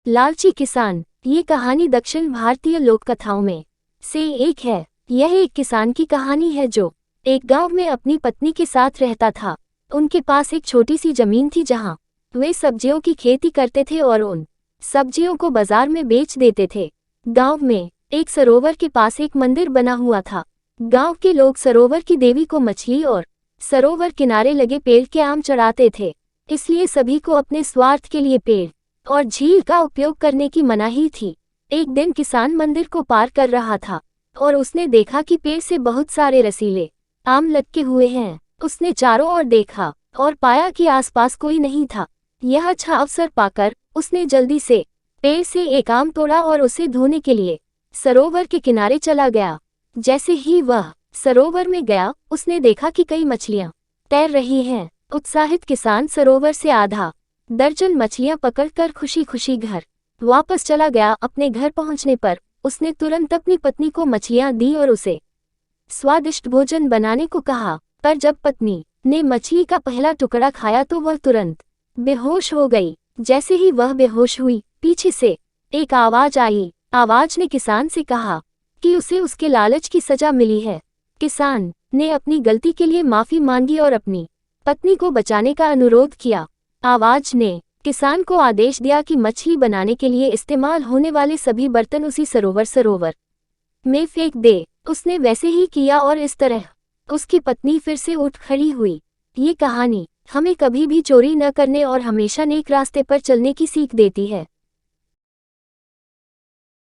लालची किसान। ये कहानी दक्षिण भारतीय लोक कथाओं में से एक है। यह एक किसान की कहानी है जो एक गांव में अपनी पत्नी के साथ रहता था। उनके पास एक छोटी सी जमीन थी जहां वे सब्जियों की खेती करते थे और उन सब्जियों को बाजार में बेच देते थे। गांव में एक सरोवर के पास एक मंदिर बना हुआ था। गांव के लोग सरोवर की देवी को मछली और सरोवर किनारे लगे पेड़ के आम चढ़ाते थे, इसलिए सभी को अपने स्वार्थ के लिए पेड़ और झील का उपयोग करने की मनाही थी। एक दिन किसान मंदिर को पार कर रहा था और उसने देखा कि पेड़ से बहुत सारे रसीले आम लटके हुए हैं। उसने चारों ओर देखा और पाया कि आसपास कोई नहीं था। यह अच्छा अवसर पाकर उसने जल्दी से पेड़ से एक आम तोड़ा और उसे धोने के लिए सरोवर के किनारे चला गया। जैसे ही वह सरोवर में गया, उसने देखा कि कई मछलियां तैर रही हैं। उत्साहित किसान सरोवर से आधा दर्जन मछलियां पकड़कर खुशी खुशी घर वापस चला गया। अपने घर पहुंचने पर उसने तुरंत अपनी पत्नी को मछलियां दी और उसे स्वादिष्ट भोजन बनाने को कहा। पर जब पत्नी ने मछली का पहला टुकड़ा खाया तो वह तुरंत बेहोश हो गई। जैसे ही वह बेहोश हुई, पीछे से एक आवाज आई। आवाज ने किसान से कहा कि उसे उसके लालच की सजा मिली है। किसान ने अपनी गलती के लिए माफी मांगी और अपनी पत्नी को बचाने का अनुरोध किया। आवाज ने किसान को आदेश दिया कि मछली बनाने के लिए इस्तेमाल होने वाले सभी बर्तन उसी सरोवर में फेंक दे। उसने वैसे ही किया और इस तरह उसकी पत्नी फिर से उठ खड़ी हुई। ये कहानी हमें कभी भी चोरी न करने और हमेशा नेक रास्ते पर चलने की सीख देती है।